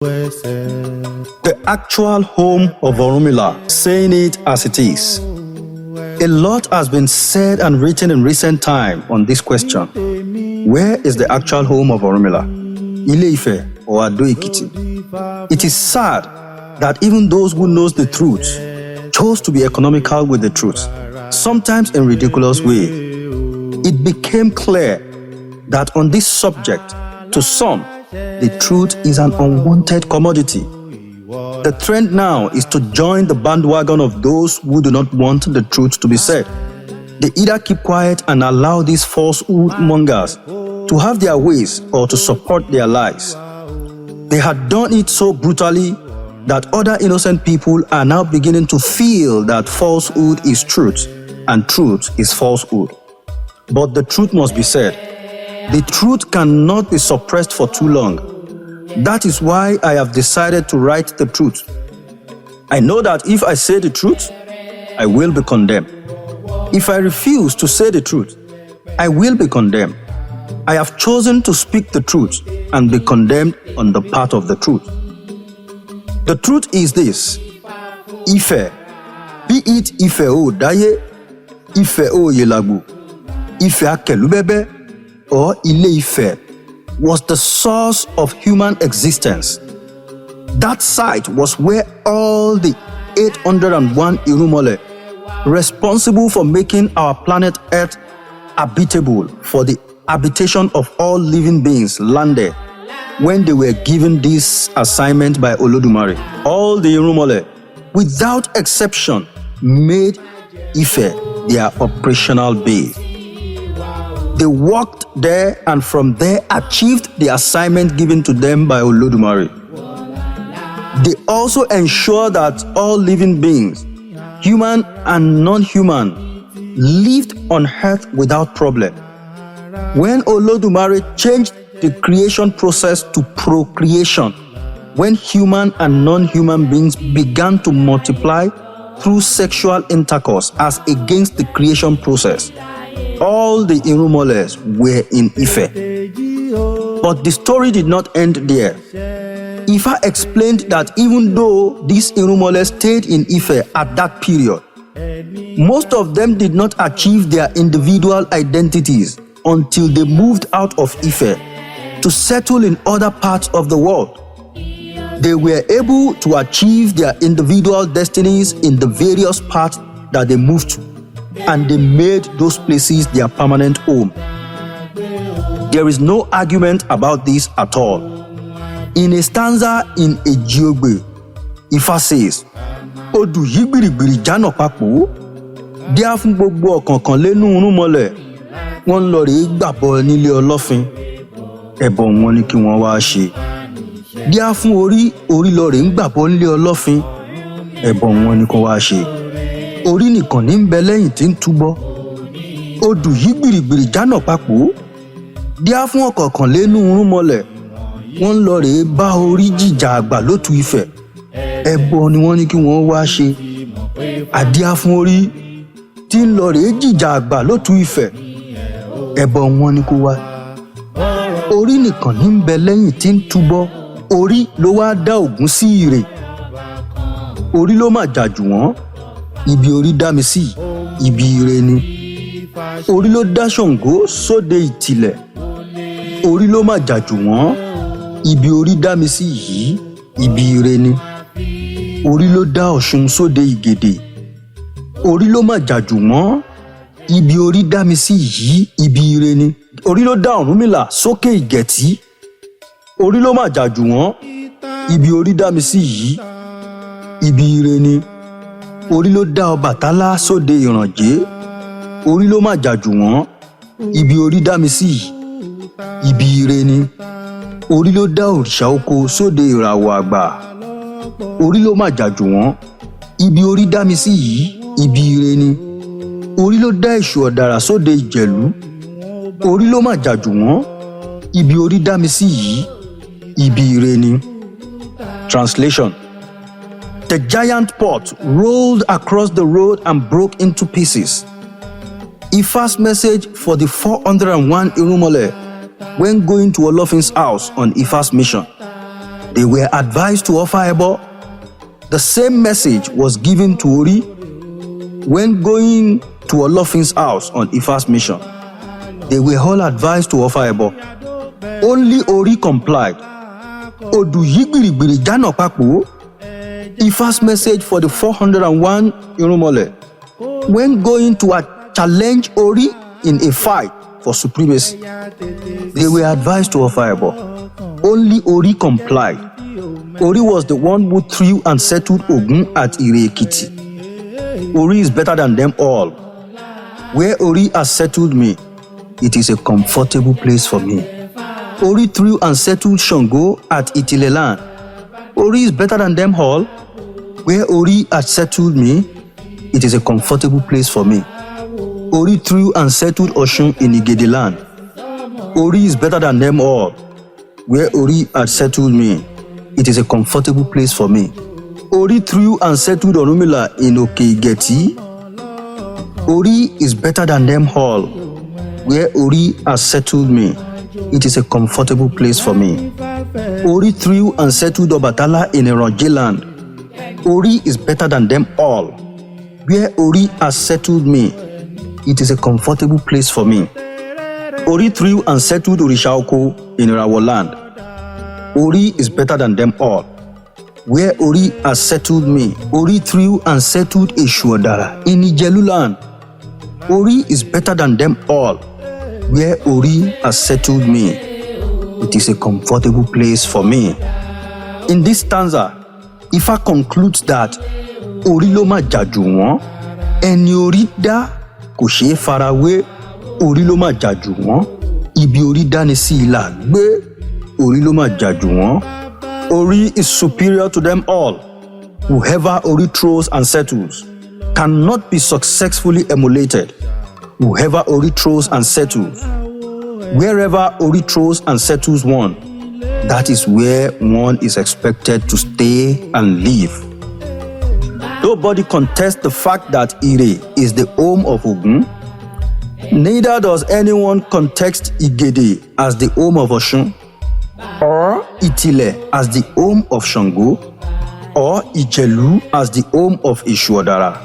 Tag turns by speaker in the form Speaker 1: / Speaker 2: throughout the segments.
Speaker 1: The actual home of Orunmila, saying it as it is. A lot has been said and written in recent time on this question. Where is the actual home of Orunmila? Ile-Ife or Ado-Ekiti? It is sad that even those who knows the truth chose to be economical with the truth, sometimes in ridiculous way. It became clear that on this subject, to some, the truth is an unwanted commodity. The trend now is to join the bandwagon of those who do not want the truth to be said. They either keep quiet and allow these falsehood mongers to have their ways or to support their lies. They had done it so brutally that other innocent people are now beginning to feel that falsehood is truth and truth is falsehood. But the truth must be said. The truth cannot be suppressed for too long. That is why I have decided to write the truth. I know that if I say the truth, I will be condemned. If I refuse to say the truth, I will be condemned. I have chosen to speak the truth and be condemned on the part of the truth. The truth is this: Ife, be it Ife o Daye, Ife o Yelagu, Ife Akelubebe, or Ile-Ife, was the source of human existence. That site was where all the 801 Irumole, responsible for making our planet Earth habitable for the habitation of all living beings, landed when they were given this assignment by Olodumare. All the Irumole, without exception, made Ife their operational base. They worked there and from there achieved the assignment given to them by Olodumare. They also ensure that all living beings, human and non-human, lived on earth without problem. When Olodumare changed the creation process to procreation, when human and non-human beings began to multiply through sexual intercourse as against the creation process, all the Irumoles were in Ife. But the story did not end there. Ifa explained that even though these Irumoles stayed in Ife at that period, most of them did not achieve their individual identities until they moved out of Ife to settle in other parts of the world. They were able to achieve their individual destinies in the various parts that they moved to, and they made those places their permanent home. There is no argument about this at all. In a stanza in Ejiogbe, Ifa says, Odún yìgbìrìgbìrì jánà papò, díá fún gbogbo ọ̀kọ̀ọ̀kan lẹ́nu Irúnmọlẹ̀, wọ́n lọ rèé gbàbọ nílé Ọlọ́fin, ẹbọ wọn ni kí wọ́n wá ṣe. Díá fún orí, orí lọ rèé gbàbọ nílé Ọlọ́fin, ẹbọ wọn ni kó wá ṣe. Orí nìkan ní ń bẹ lẹ́yìn tí ń túbọ̀. Odù yìgbìrìgbìrì jánà papò, díá fún ọ̀kọ̀ọ̀kan lẹ́nu Irúnmọlẹ̀, wọ́n lọ rèé bá orí jìjà àgbà lótú Ifẹ̀, ẹbọ ni wọ́n ní kí wọ́n wá ṣe. Àdíá fún orí tí ń lọ rèé jìjà àgbà lótú Ifẹ̀, ẹbọ wọn ni kó wá. Orí nìkan ní ń bẹ lẹ́yìn tí ń túbọ̀, orí ló wá dá Ògún sí ìrè. Orí ló mà jà jù wọ́n, ibi orí dá mi sí, ibi ire ni. Orí ló dá Ṣàngó sóde ìtìlẹ̀, orí ló mà jà jù wọ́n, ibi orí dá mi sí yìí, ibi ire ni. Orí ló dá Ọ̀ṣun sóde ìgèdè, orí ló mà jà jù wọ́n, ibi orí dá mi sí yìí, ibi ire ni. Orí ló dá Ọ̀rúnmìlà sókè Ìgẹ̀tì, orí ló mà jà jù wọ́n, ibi orí dá mi sí yìí, ibi ire ni. Orí ló dá Ọbàtálá sóde Ìrànjé, orí ló mà jà jù wọ́n, ibi orí dá mi sí yìí, ibi ire ni. Orí ló dá Òrìṣà oko sóde Ìràwọ̀ Àgbà, orí ló mà jà jù wọ́n, ibi orí dá mi sí yìí, ibi ire ni. Orí ló dá Èṣù Ọ̀dàrà sóde Ìjẹ̀lú, orí ló mà jà jù wọ́n, ibi orí dá mi sí yìí, ibi ire ni. Translation: The giant pot rolled across the road and broke into pieces. Ifa's message for the 401 Irumole when going to Olofin's house on Ifa's mission. They were advised to offer Ebo. The same message was given to Ori when going to Olofin's house on Ifa's mission. They were all advised to offer Ebo. Only Ori complied. Odún yigbirigbiri jano papo. Ifa's message for the 401 Irumole when going to challenge Ori in a fight for supremacy. They were advised to offer Ebo. Only Ori complied. Ori was the one who threw and settled Odún at Ire-Ekiti. Ori is better than them all. Where Ori has settled me, it is a comfortable place for me. Ori threw and settled Shango at Itileland. Ori is better than them all. Where Ori has settled me, it is a comfortable place for me. Ori threw and settled Oshun in Igediland. Ori is better than them all. Where Ori has settled me, it is a comfortable place for me. Ori threw and settled Orunmila in Oke-Igeti. Ori is better than them all. Where Ori has settled me, it is a comfortable place for me. Ori threw and settled Obatala in Eronjeland. Ori is better than them all. Where Ori has settled me, it is a comfortable place for me. Ori threw and settled Orishaoko in Irawoland. Ori is better than them all. Where Ori has settled me, Ori threw and settled Eshuodara in Ijeluland. Ori is better than them all. Where Ori has settled me, it is a comfortable place for me. In this stanza, Ifa concludes that Ori ló máa jà jù wọ́n, ẹni orí dá kò ṣeé farawé, Ori ló máa jà jù wọ́n, ibi orí dáni sí ilà gbé, Ori ló máa jà jù wọ́n. Ori is superior to them all. Whoever Ori throws and settles cannot be successfully emulated. Whoever Ori throws and settles, wherever Ori throws and settles one, that is where one is expected to stay and live. Nobody contests the fact that Ire is the home of Odún. Neither does anyone contest Igede as the home of Oshun, or Itile as the home of Shango, or Ijelu as the home of Eshuodara,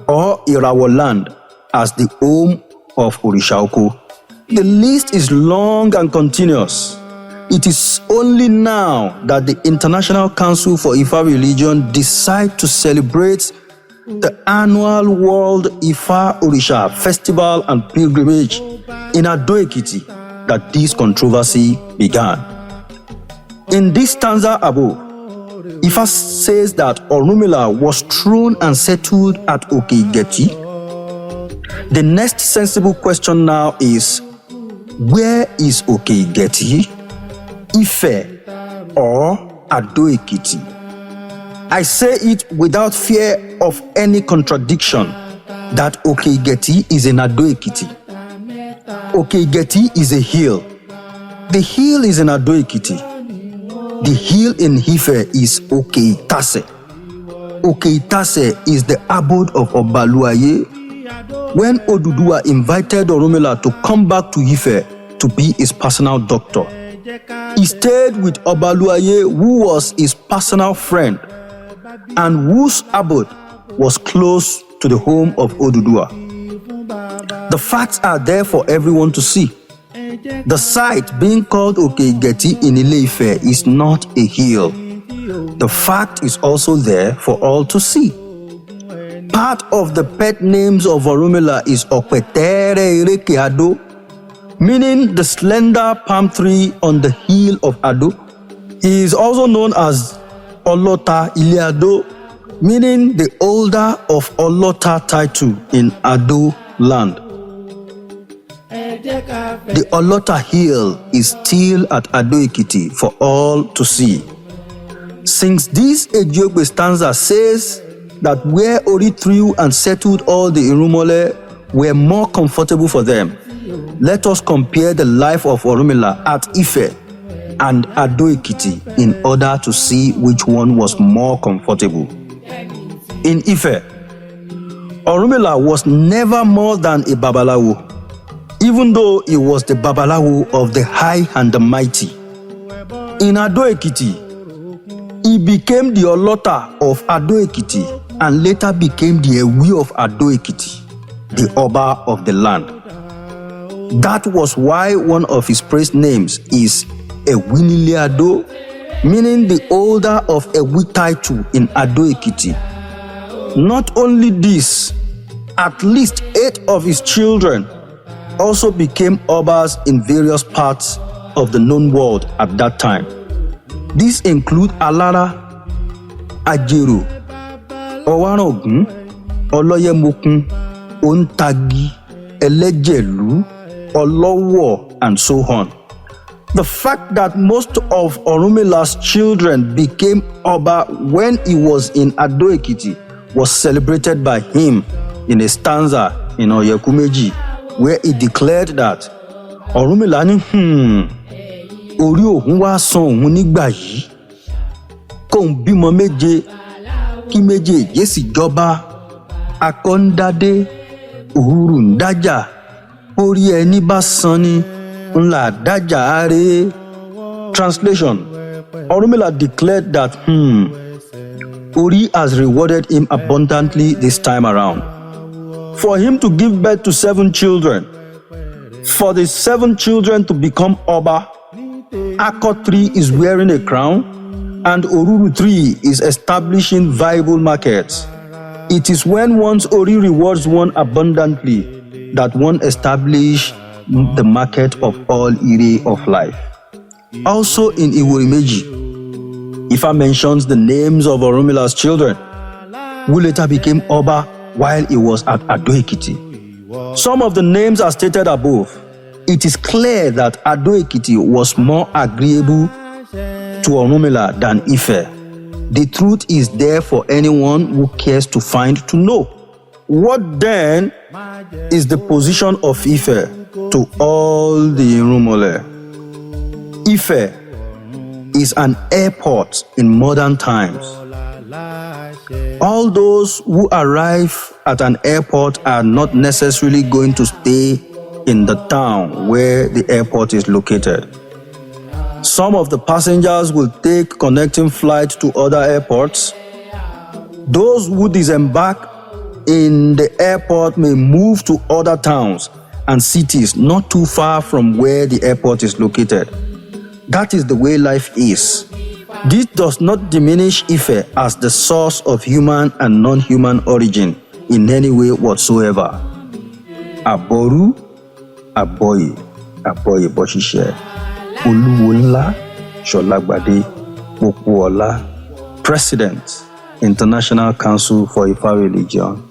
Speaker 1: or Irawoland as the home of Orishaoko. The list is long and continuous. It is only now that the International Council for Ifa Religion decide to celebrate the annual World Ifa Orisha Festival and Pilgrimage in Ado-Ekiti that this controversy began. In this stanza above, Ifa says that Orunmila was thrown and settled at Oke-Igeti. The next sensible question now is, where is Oke-Igeti? Ife or Ado-Ekiti? I say it without fear of any contradiction that Oke-Igeti is in Ado-Ekiti. Oke-Igeti is a hill. The hill is in Ado-Ekiti. The hill in Ife is Oke-Itase. Oke-Itase is the abode of Obaluaye. When Oduduwa invited Orunmila to come back to Ife to be his personal doctor, he stayed with Obaluaye, who was his personal friend and whose abode was close to the home of Oduduwa. The facts are there for everyone to see. The site being called Oke-Igeti in Ile-Ife is not a hill. The fact is also there for all to see. Part of the pet names of Orunmila is Okpetere Ireke Ado, meaning the slender palm tree on the hill of Ado. He is also known as Olota Ile-Ado, meaning the holder of Olota title in Ado land. The Olota Hill is still at Ado-Ekiti for all to see. Since this Ejiogbe stanza says that where Ori threw and settled all the Irumole were more comfortable for them, let us compare the life of Orunmila at Ife and Ado-Ekiti in order to see which one was more comfortable. In Ife, Orunmila was never more than a Babalawo, even though he was the Babalawo of the high and the mighty. In Ado-Ekiti, He became the Olota of Ado-Ekiti and later became the Ewi of Ado-Ekiti, the Oba of the land. That was why one of his praise names is Ewinile Ado, meaning the holder of Ewi title in Ado-Ekiti. Not only this, at least 8 of his children also became Obas in various parts of the known world at that time. These include Alara, Ajero, Owarogun, Oloyemokun, Ontagi, Elejelu, Olowo, and so on. The fact that most of Orumila's children became Oba when he was in Ado-Ekiti was celebrated by him in a stanza in Oyekumeji, where he declared that Orunmila ni orí òun wá san òun nígbà yìí kóun bímọ méje kí méjèèjì sì jọba akọ ń dádé òhúrù ń dájà orí ẹni bá san ni ńlá dájà áre. Translation: Orunmila declared that Ori has rewarded him abundantly this time around. For him to give birth to 7 children, for the 7 children to become Oba, Akot 3 is wearing a crown, and Oruru 3 is establishing viable markets. It is when one's Ori rewards one abundantly that one establishes the market of all ire of life. Also in Iwurimeji, Ifa mentions the names of Orumila's children, who later became Oba while he was at Ado-Ekiti. Some of the names are stated above. It is clear that Ado-Ekiti was more agreeable to Orunmila than Ife. The truth is there for anyone who cares to find to know. What then is the position of Ife to all the Irumole? Ife is an airport in modern times. All those who arrive at an airport are not necessarily going to stay in the town where the airport is located. Some of the passengers will take connecting flights to other airports. Those who disembark in the airport may move to other towns and cities not too far from where the airport is located. That is the way life is. This does not diminish Ife as the source of human and non-human origin in any way whatsoever. Aboru, Aboye Boshishe, Oluwola, Sholagbade, Okuola, President, International Council for Ifa Religion.